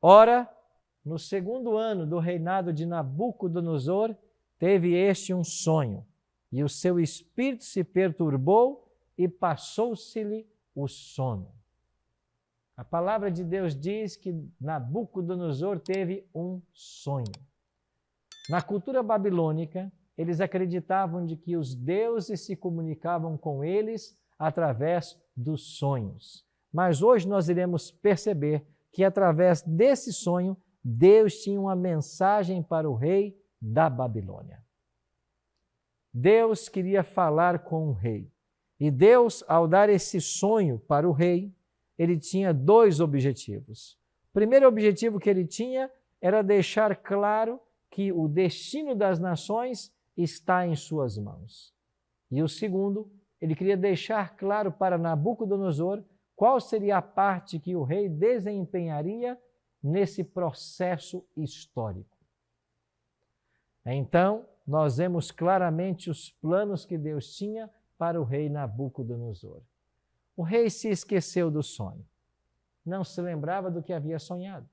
Ora, no segundo ano do reinado de Nabucodonosor, teve este um sonho, e o seu espírito se perturbou e passou-se-lhe o sono. A palavra de Deus diz que Nabucodonosor teve um sonho. Na cultura babilônica, eles acreditavam de que os deuses se comunicavam com eles através dos sonhos. Mas hoje nós iremos perceber que através desse sonho, Deus tinha uma mensagem para o rei da Babilônia. Deus queria falar com o rei. E Deus, ao dar esse sonho para o rei, ele tinha dois objetivos. O primeiro objetivo que ele tinha era deixar claro que o destino das nações está em suas mãos. E o segundo, ele queria deixar claro para Nabucodonosor qual seria a parte que o rei desempenharia nesse processo histórico. Então, nós vemos claramente os planos que Deus tinha para o rei Nabucodonosor. O rei se esqueceu do sonho, não se lembrava do que havia sonhado.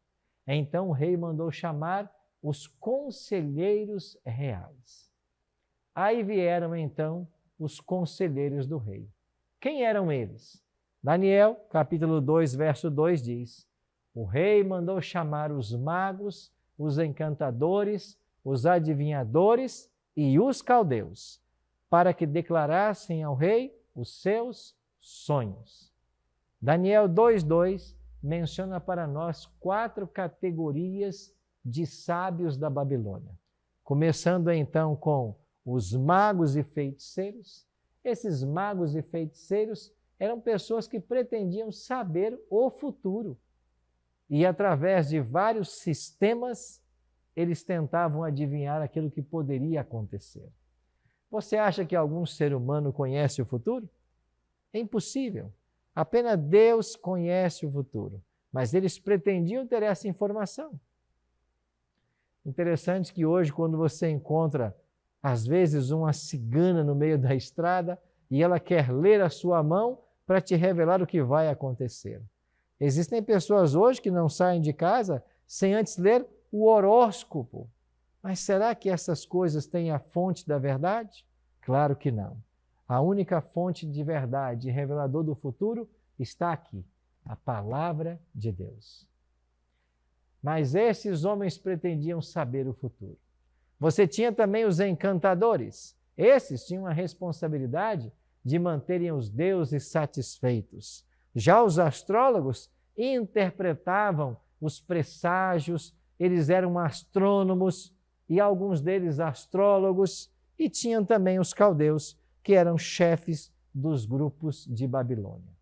Então o rei mandou chamar os conselheiros reais. Aí vieram então os conselheiros do rei. Quem eram eles? Daniel, capítulo 2, verso 2 diz: o rei mandou chamar os magos, os encantadores, os adivinhadores e os caldeus, para que declarassem ao rei os seus sonhos. Daniel 2:2 menciona para nós 4 categorias de sábios da Babilônia. Começando então com os magos e feiticeiros. Esses magos e feiticeiros eram pessoas que pretendiam saber o futuro. E através de vários sistemas, eles tentavam adivinhar aquilo que poderia acontecer. Você acha que algum ser humano conhece o futuro? É impossível. Apenas Deus conhece o futuro. Mas eles pretendiam ter essa informação. Interessante que hoje, quando você encontra, às vezes, uma cigana no meio da estrada e ela quer ler a sua mão para te revelar o que vai acontecer. Existem pessoas hoje que não saem de casa sem antes ler o horóscopo. Mas será que essas coisas têm a fonte da verdade? Claro que não. A única fonte de verdade e revelador do futuro está aqui, a palavra de Deus. Mas esses homens pretendiam saber o futuro. Você tinha também os encantadores. Esses tinham a responsabilidade de manterem os deuses satisfeitos. Já os astrólogos interpretavam os presságios, eles eram astrônomos e alguns deles astrólogos, e tinham também os caldeus, que eram chefes dos grupos de Babilônia.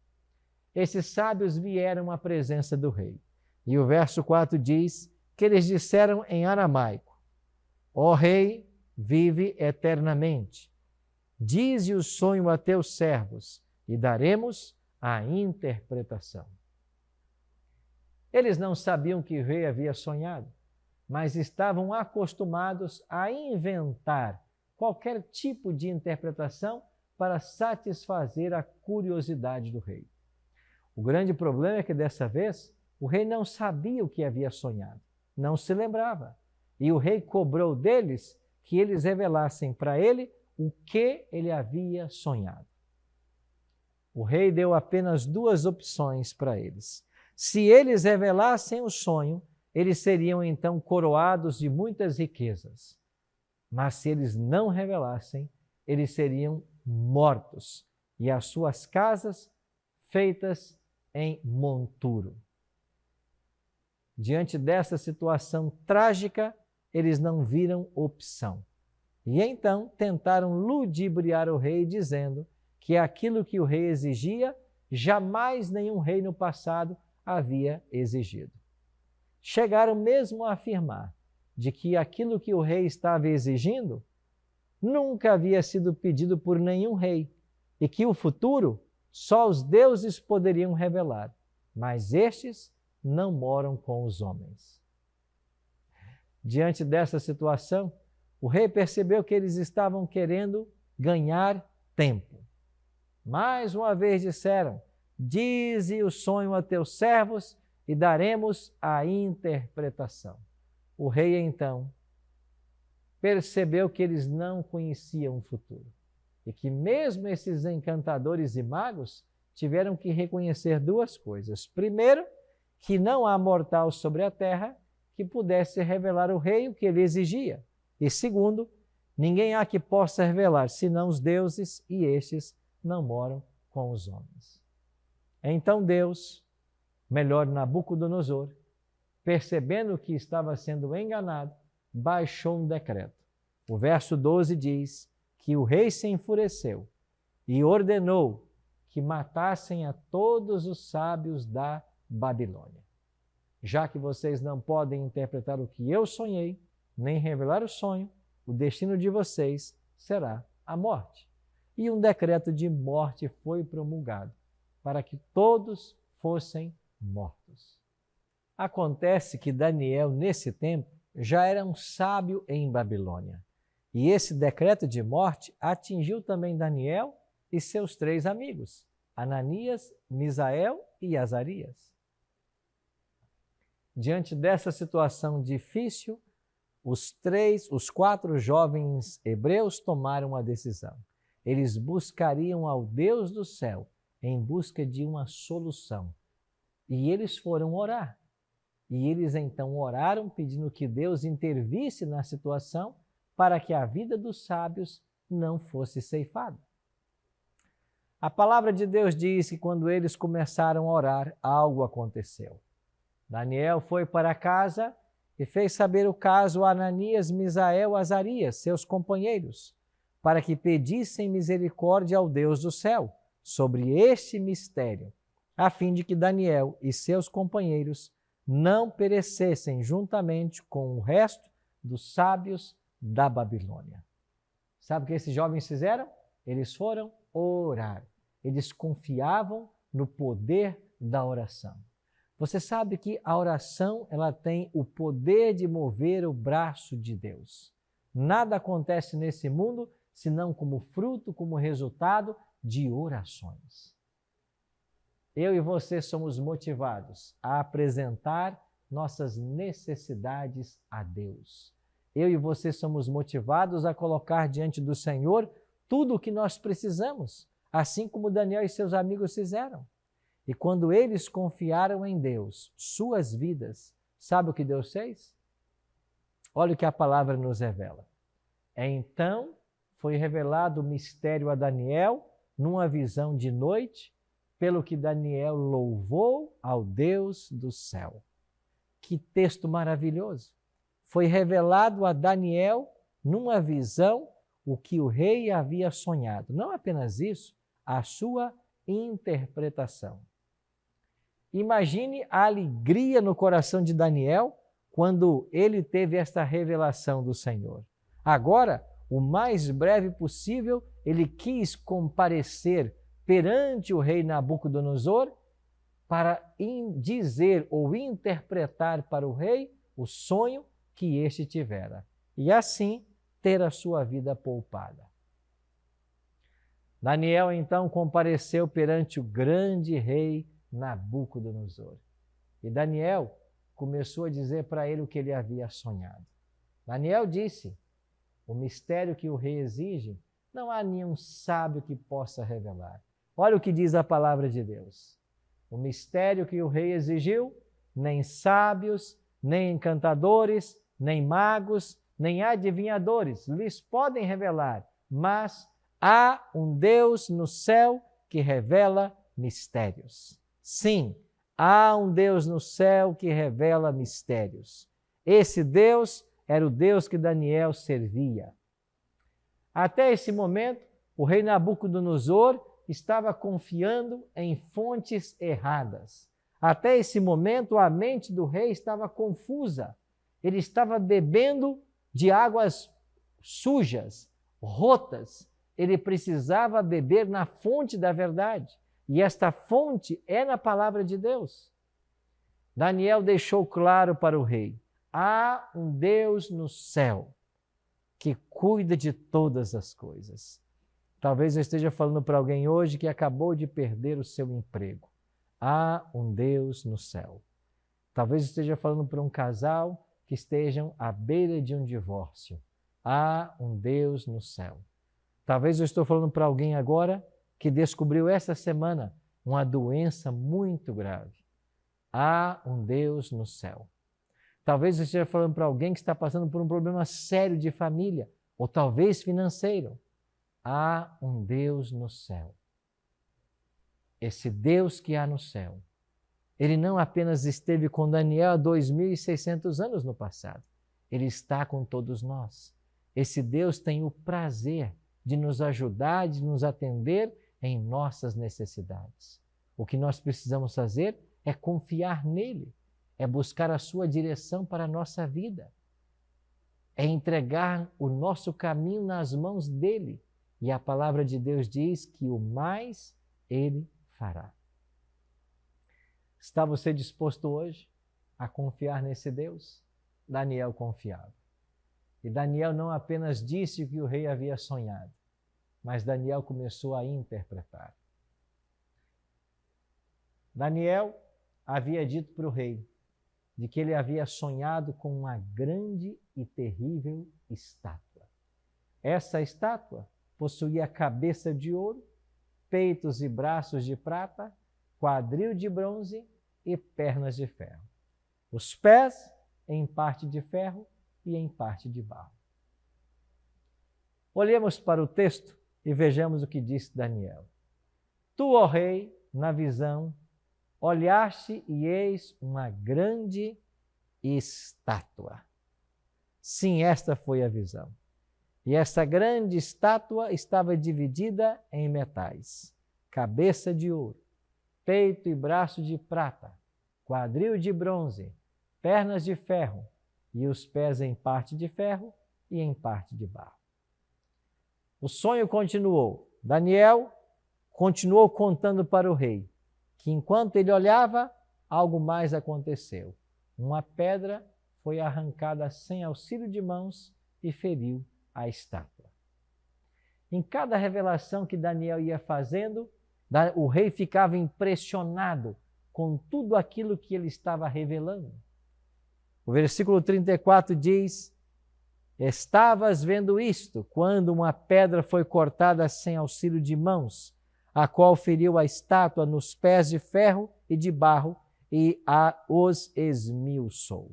Esses sábios vieram à presença do rei. E o verso 4 diz que eles disseram em aramaico: ó rei, vive eternamente. Dize o sonho a teus servos e daremos a interpretação. Eles não sabiam que o rei havia sonhado, mas estavam acostumados a inventar qualquer tipo de interpretação para satisfazer a curiosidade do rei. O grande problema é que dessa vez o rei não sabia o que havia sonhado, não se lembrava. E o rei cobrou deles que eles revelassem para ele o que ele havia sonhado. O rei deu apenas 2 opções para eles. Se eles revelassem o sonho, eles seriam então coroados de muitas riquezas. Mas se eles não revelassem, eles seriam mortos e as suas casas feitas em monturo. Diante dessa situação trágica, eles não viram opção. E então tentaram ludibriar o rei, dizendo que aquilo que o rei exigia, jamais nenhum rei no passado havia exigido. Chegaram mesmo a afirmar de que aquilo que o rei estava exigindo nunca havia sido pedido por nenhum rei e que o futuro só os deuses poderiam revelar, mas estes não moram com os homens. Diante dessa situação, o rei percebeu que eles estavam querendo ganhar tempo. Mais uma vez disseram: dize o sonho a teus servos e daremos a interpretação. O rei, então, percebeu que eles não conheciam o futuro e que mesmo esses encantadores e magos tiveram que reconhecer duas coisas. Primeiro, que não há mortal sobre a terra que pudesse revelar ao rei o que ele exigia. E segundo, ninguém há que possa revelar, senão os deuses, e estes não moram com os homens. Então Deus, melhor Nabucodonosor, percebendo que estava sendo enganado, baixou um decreto. O verso 12 diz que o rei se enfureceu e ordenou que matassem a todos os sábios da Babilônia. Já que vocês não podem interpretar o que eu sonhei, nem revelar o sonho, o destino de vocês será a morte. E um decreto de morte foi promulgado para que todos fossem mortos. Acontece que Daniel, nesse tempo, já era um sábio em Babilônia. E esse decreto de morte atingiu também Daniel e seus 3 amigos, Ananias, Misael e Azarias. Diante dessa situação difícil, os 4 jovens hebreus tomaram uma decisão. Eles buscariam ao Deus do céu em busca de uma solução. E eles foram orar. E eles então oraram pedindo que Deus intervisse na situação para que a vida dos sábios não fosse ceifada. A palavra de Deus diz que quando eles começaram a orar, algo aconteceu. Daniel foi para casa e fez saber o caso a Ananias, Misael e Azarias, seus companheiros, para que pedissem misericórdia ao Deus do céu sobre este mistério, a fim de que Daniel e seus companheiros não perecessem juntamente com o resto dos sábios da Babilônia. Sabe o que esses jovens fizeram? Eles foram orar. Eles confiavam no poder da oração. Você sabe que a oração, ela tem o poder de mover o braço de Deus. Nada acontece nesse mundo senão como fruto, como resultado de orações. Eu e você somos motivados a apresentar nossas necessidades a Deus. Eu e você somos motivados a colocar diante do Senhor tudo o que nós precisamos, assim como Daniel e seus amigos fizeram. E quando eles confiaram em Deus, suas vidas, sabe o que Deus fez? Olha o que a palavra nos revela. Então foi revelado o mistério a Daniel numa visão de noite, pelo que Daniel louvou ao Deus do céu. Que texto maravilhoso! Foi revelado a Daniel numa visão o que o rei havia sonhado. Não apenas isso, a sua interpretação. Imagine a alegria no coração de Daniel quando ele teve esta revelação do Senhor. Agora, o mais breve possível, ele quis comparecer perante o rei Nabucodonosor para dizer ou interpretar para o rei o sonho que este tivera. E assim ter a sua vida poupada. Daniel então compareceu perante o grande rei Nabucodonosor. E Daniel começou a dizer para ele o que ele havia sonhado. Daniel disse: o mistério que o rei exige, não há nenhum sábio que possa revelar. Olha o que diz a palavra de Deus. O mistério que o rei exigiu, nem sábios, nem encantadores, nem magos, nem adivinhadores lhes podem revelar, mas há um Deus no céu que revela mistérios. Sim, há um Deus no céu que revela mistérios. Esse Deus era o Deus que Daniel servia. Até esse momento, o rei Nabucodonosor estava confiando em fontes erradas. Até esse momento, a mente do rei estava confusa. Ele estava bebendo de águas sujas, rotas. Ele precisava beber na fonte da verdade. E esta fonte é na palavra de Deus. Daniel deixou claro para o rei: há um Deus no céu que cuida de todas as coisas. Talvez eu esteja falando para alguém hoje que acabou de perder o seu emprego. Há um Deus no céu. Talvez esteja falando para um casal que estejam à beira de um divórcio. Há um Deus no céu. Talvez eu estou falando para alguém agora que descobriu essa semana uma doença muito grave. Há um Deus no céu. Talvez eu esteja falando para alguém que está passando por um problema sério de família, ou talvez financeiro. Há um Deus no céu. Esse Deus que há no céu, ele não apenas esteve com Daniel há 2.600 anos no passado, ele está com todos nós. Esse Deus tem o prazer de nos ajudar, de nos atender em nossas necessidades. O que nós precisamos fazer é confiar nele, é buscar a sua direção para a nossa vida, é entregar o nosso caminho nas mãos dele. E a palavra de Deus diz que o mais ele fará. Está você disposto hoje a confiar nesse Deus? Daniel confiava. E Daniel não apenas disse o que o rei havia sonhado, mas Daniel começou a interpretar. Daniel havia dito para o rei de que ele havia sonhado com uma grande e terrível estátua. Essa estátua possuía cabeça de ouro, peitos e braços de prata, quadril de bronze e pernas de ferro. Os pés em parte de ferro e em parte de barro. Olhemos para o texto e vejamos o que disse Daniel. Tu, ó rei, na visão, olhaste e eis uma grande estátua. Sim, esta foi a visão. E essa grande estátua estava dividida em metais, cabeça de ouro, peito e braço de prata, quadril de bronze, pernas de ferro e os pés em parte de ferro e em parte de barro. O sonho continuou. Daniel continuou contando para o rei que enquanto ele olhava, algo mais aconteceu. Uma pedra foi arrancada sem auxílio de mãos e feriu a estátua. Em cada revelação que Daniel ia fazendo, o rei ficava impressionado com tudo aquilo que ele estava revelando. O versículo 34 diz: Estavas vendo isto, quando uma pedra foi cortada sem auxílio de mãos, a qual feriu a estátua nos pés de ferro e de barro e os esmiuçou.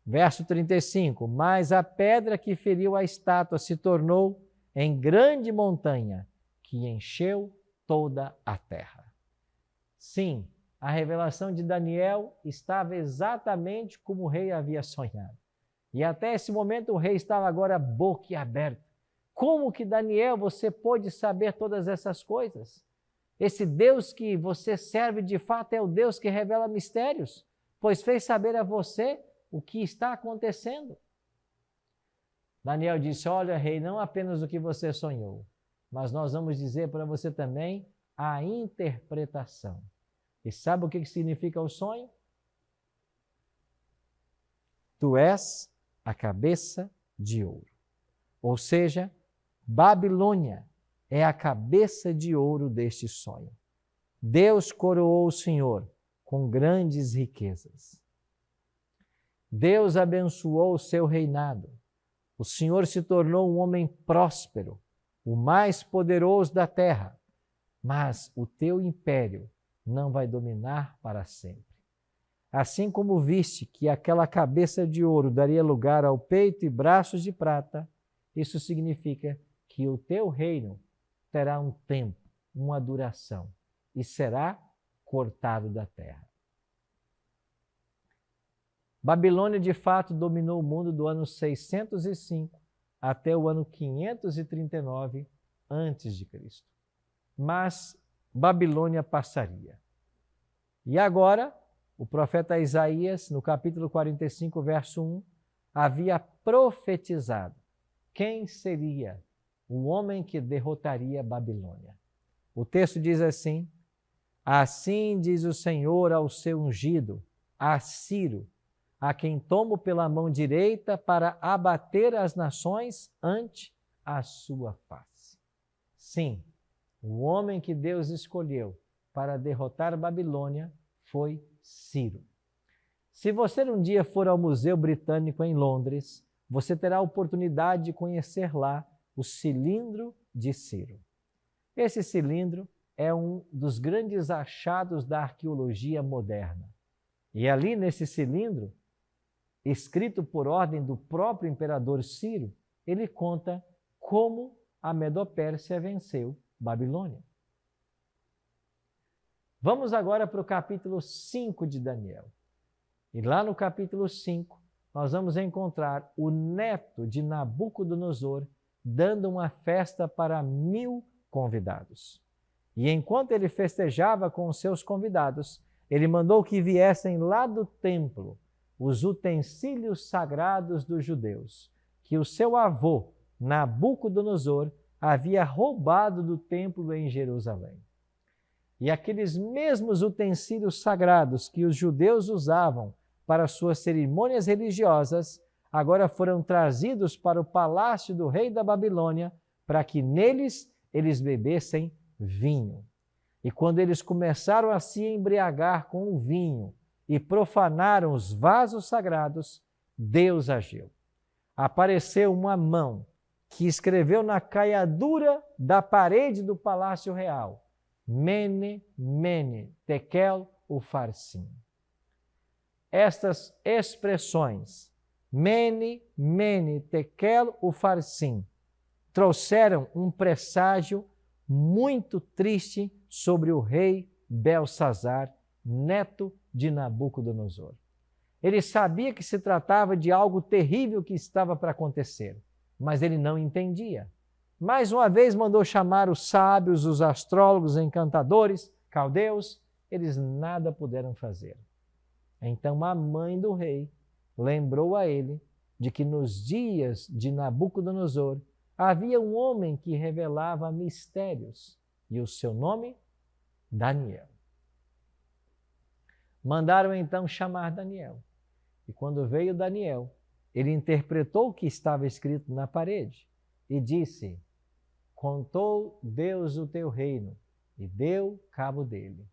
Verso 35, mas a pedra que feriu a estátua se tornou em grande montanha, que encheu toda a terra. Sim, a revelação de Daniel estava exatamente como o rei havia sonhado. E até esse momento o rei estava agora boquiaberto. Como que, Daniel, você pôde saber todas essas coisas? Esse Deus que você serve de fato é o Deus que revela mistérios, pois fez saber a você o que está acontecendo. Daniel disse: olha, rei, não apenas o que você sonhou, mas nós vamos dizer para você também a interpretação. E sabe o que significa o sonho? Tu és a cabeça de ouro. Ou seja, Babilônia é a cabeça de ouro deste sonho. Deus coroou o Senhor com grandes riquezas. Deus abençoou o seu reinado. O Senhor se tornou um homem próspero, o mais poderoso da terra. Mas o teu império não vai dominar para sempre. Assim como viste que aquela cabeça de ouro daria lugar ao peito e braços de prata, isso significa que o teu reino terá um tempo, uma duração, e será cortado da terra. Babilônia, de fato, dominou o mundo do ano 605 até o ano 539 a.C. Mas Babilônia passaria. E agora, o profeta Isaías, no capítulo 45, verso 1, havia profetizado quem seria o homem que derrotaria Babilônia. O texto diz assim: assim diz o Senhor ao seu ungido, a Ciro, a quem tomo pela mão direita para abater as nações ante a sua face. Sim, o homem que Deus escolheu para derrotar Babilônia foi Ciro. Se você um dia for ao Museu Britânico em Londres, você terá a oportunidade de conhecer lá o cilindro de Ciro. Esse cilindro é um dos grandes achados da arqueologia moderna. E ali nesse cilindro, escrito por ordem do próprio imperador Ciro, ele conta como a Medopérsia venceu Babilônia. Vamos agora para o capítulo 5 de Daniel. E lá no capítulo 5, nós vamos encontrar o neto de Nabucodonosor dando uma festa para 1000 convidados. E enquanto ele festejava com os seus convidados, ele mandou que viessem lá do templo os utensílios sagrados dos judeus, que o seu avô, Nabucodonosor, havia roubado do templo em Jerusalém. E aqueles mesmos utensílios sagrados que os judeus usavam para suas cerimônias religiosas, agora foram trazidos para o palácio do rei da Babilônia, para que neles eles bebessem vinho. E quando eles começaram a se embriagar com o vinho e profanaram os vasos sagrados, Deus agiu. Apareceu uma mão que escreveu na caiadura da parede do palácio real: Mene, Mene, Tekel, Ufarsim. Estas expressões, Mene, Mene, Tekel, Ufarsim, trouxeram um presságio muito triste sobre o rei Belsazar, neto de Nabucodonosor. Ele sabia que se tratava de algo terrível que estava para acontecer, mas ele não entendia. Mais uma vez mandou chamar os sábios, os astrólogos, encantadores, caldeus, eles nada puderam fazer. Então a mãe do rei lembrou a ele de que nos dias de Nabucodonosor havia um homem que revelava mistérios, e o seu nome, Daniel. Mandaram então chamar Daniel. E quando veio Daniel, ele interpretou o que estava escrito na parede e disse: contou Deus o teu reino e deu cabo dele.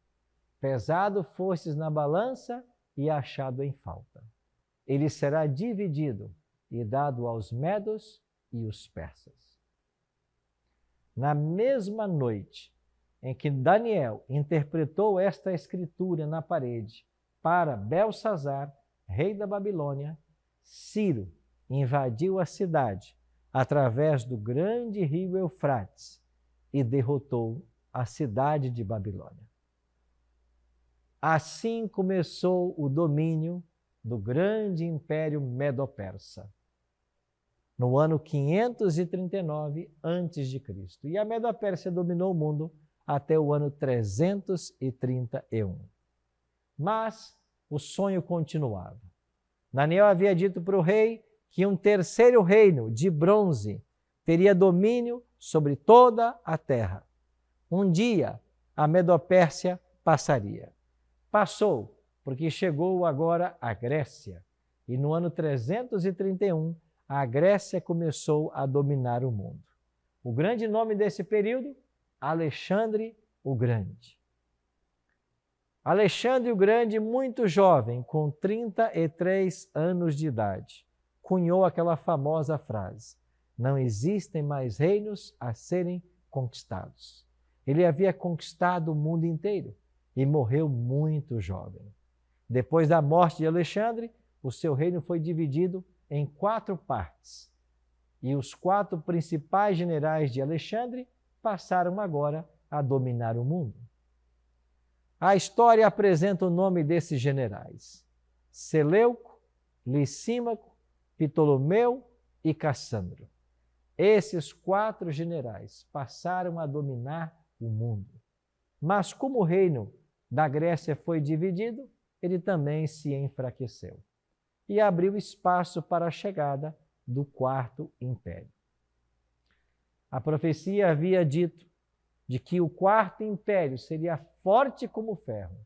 Pesado fostes na balança e achado em falta. Ele será dividido e dado aos medos e os persas. Na mesma noite em que Daniel interpretou esta escritura na parede para Belsazar, rei da Babilônia, Ciro invadiu a cidade através do grande rio Eufrates e derrotou a cidade de Babilônia. Assim começou o domínio do grande império Medo-Persa, no ano 539 a.C. E a Medo-Pérsia dominou o mundo até o ano 331. Mas o sonho continuava. Daniel havia dito para o rei que um terceiro reino de bronze teria domínio sobre toda a terra. Um dia a Medo-Pérsia passaria. Passou, porque chegou agora a Grécia. E no ano 331, a Grécia começou a dominar o mundo. O grande nome desse período, Alexandre o Grande. Alexandre o Grande, muito jovem, com 33 anos de idade, cunhou aquela famosa frase: não existem mais reinos a serem conquistados. Ele havia conquistado o mundo inteiro e morreu muito jovem. Depois da morte de Alexandre, o seu reino foi dividido em 4 partes. E os 4 principais generais de Alexandre passaram agora a dominar o mundo. A história apresenta o nome desses generais: Seleuco, Licímaco, Ptolomeu e Cassandro. Esses 4 generais passaram a dominar o mundo. Mas como o reino da Grécia foi dividido, ele também se enfraqueceu e abriu espaço para a chegada do 4º império. A profecia havia dito de que o 4º império seria forte como o ferro,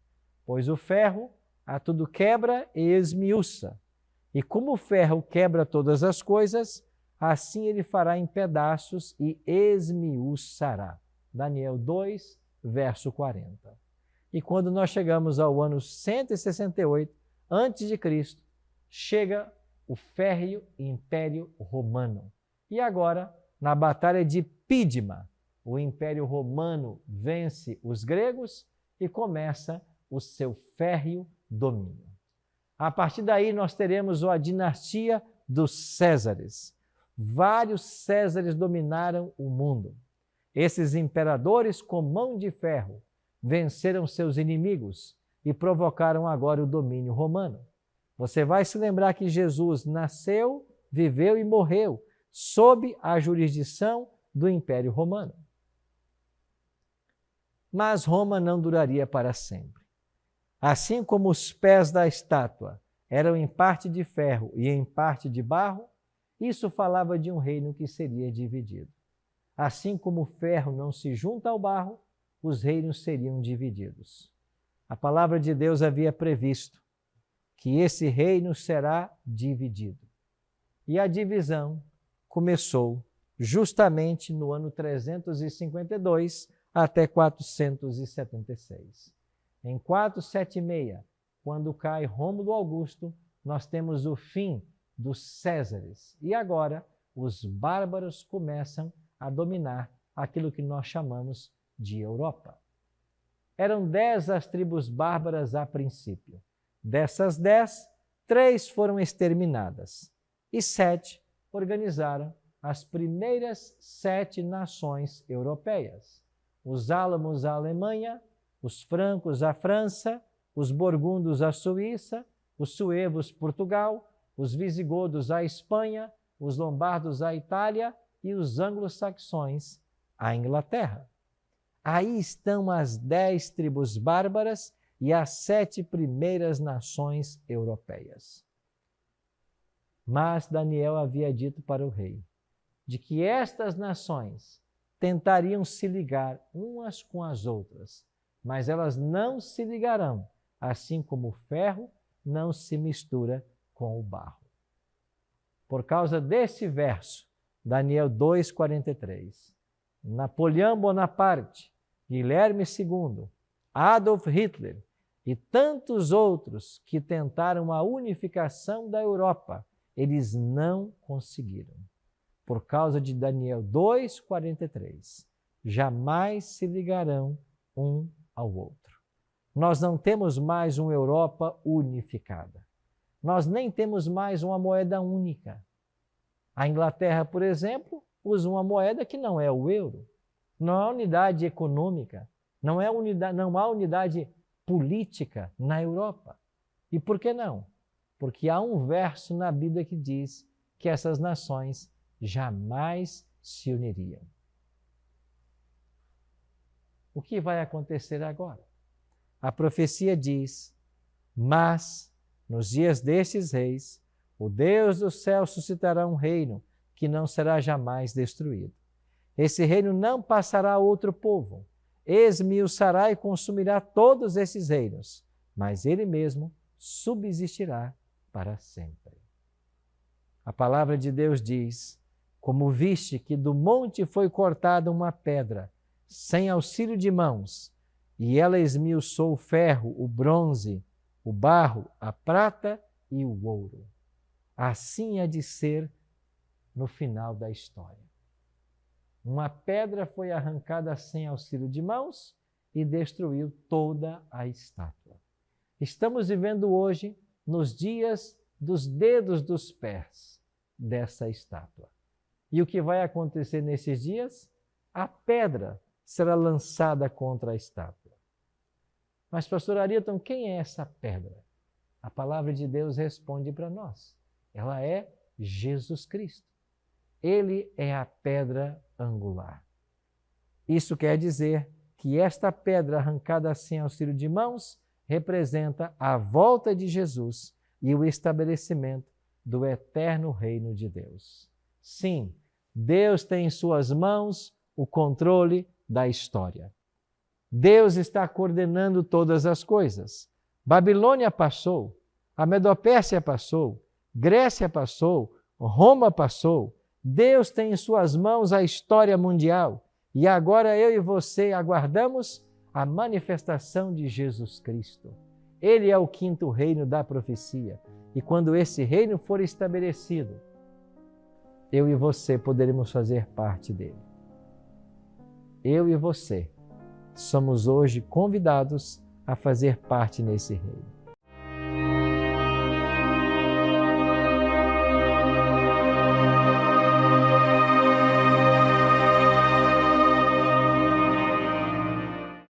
pois o ferro a tudo quebra e esmiuça. E como o ferro quebra todas as coisas, assim ele fará em pedaços e esmiuçará. Daniel 2, verso 40. E quando nós chegamos ao ano 168 antes de Cristo, chega o férreo Império Romano. E agora, na Batalha de Pídima, o Império Romano vence os gregos e começa o seu férreo domínio. A partir daí, nós teremos a dinastia dos Césares. Vários Césares dominaram o mundo. Esses imperadores, com mão de ferro, venceram seus inimigos e provocaram agora o domínio romano. Você vai se lembrar que Jesus nasceu, viveu e morreu sob a jurisdição do Império Romano. Mas Roma não duraria para sempre. Assim como os pés da estátua eram em parte de ferro e em parte de barro, isso falava de um reino que seria dividido. Assim como o ferro não se junta ao barro, os reinos seriam divididos. A palavra de Deus havia previsto que esse reino será dividido. E a divisão começou justamente no ano 352 até 476. Em 476, quando cai Rômulo Augusto, nós temos o fim dos Césares. E agora os bárbaros começam a dominar aquilo que nós chamamos de Europa. Eram 10 as tribos bárbaras a princípio. Dessas 10, 3 foram exterminadas e 7 organizaram as primeiras 7 nações europeias. Os álamos à Alemanha, os francos à França, os burgundos à Suíça, os suevos Portugal, os visigodos à Espanha, os lombardos à Itália e os anglo-saxões à Inglaterra. Aí estão as 10 tribos bárbaras e as 7 primeiras nações europeias. Mas Daniel havia dito para o rei de que estas nações tentariam se ligar umas com as outras, mas elas não se ligarão, assim como o ferro não se mistura com o barro. Por causa desse verso, Daniel 2,43, Napoleão Bonaparte, Guilherme II, Adolf Hitler e tantos outros que tentaram a unificação da Europa, eles não conseguiram. Por causa de Daniel 2,43, jamais se ligarão um ao outro. Nós não temos mais uma Europa unificada. Nós nem temos mais uma moeda única. A Inglaterra, por exemplo, usa uma moeda que não é o euro. Não há unidade econômica, não há unidade política na Europa. E por que não? Porque há um verso na Bíblia que diz que essas nações jamais se uniriam. O que vai acontecer agora? A profecia diz: mas nos dias destes reis, o Deus do céu suscitará um reino que não será jamais destruído. Esse reino não passará a outro povo, esmiuçará e consumirá todos esses reinos, mas ele mesmo subsistirá para sempre. A palavra de Deus diz: como viste que do monte foi cortada uma pedra, sem auxílio de mãos, e ela esmiuçou o ferro, o bronze, o barro, a prata e o ouro. Assim há de ser no final da história. Uma pedra foi arrancada sem auxílio de mãos e destruiu toda a estátua. Estamos vivendo hoje nos dias dos dedos dos pés dessa estátua. E o que vai acontecer nesses dias? A pedra será lançada contra a estátua. Mas, pastor Arilton, quem é essa pedra? A palavra de Deus responde para nós. Ela é Jesus Cristo. Ele é a pedra angular. Isso quer dizer que esta pedra arrancada sem auxílio de mãos representa a volta de Jesus e o estabelecimento do eterno reino de Deus. Sim, Deus tem em suas mãos o controle da história. Deus está coordenando todas as coisas. Babilônia passou, a Medopérsia passou, Grécia passou, Roma passou. Deus tem em suas mãos a história mundial. E agora eu e você aguardamos a manifestação de Jesus Cristo. Ele é o quinto reino da profecia. E quando esse reino for estabelecido, eu e você poderemos fazer parte dele. Eu e você somos hoje convidados a fazer parte nesse reino.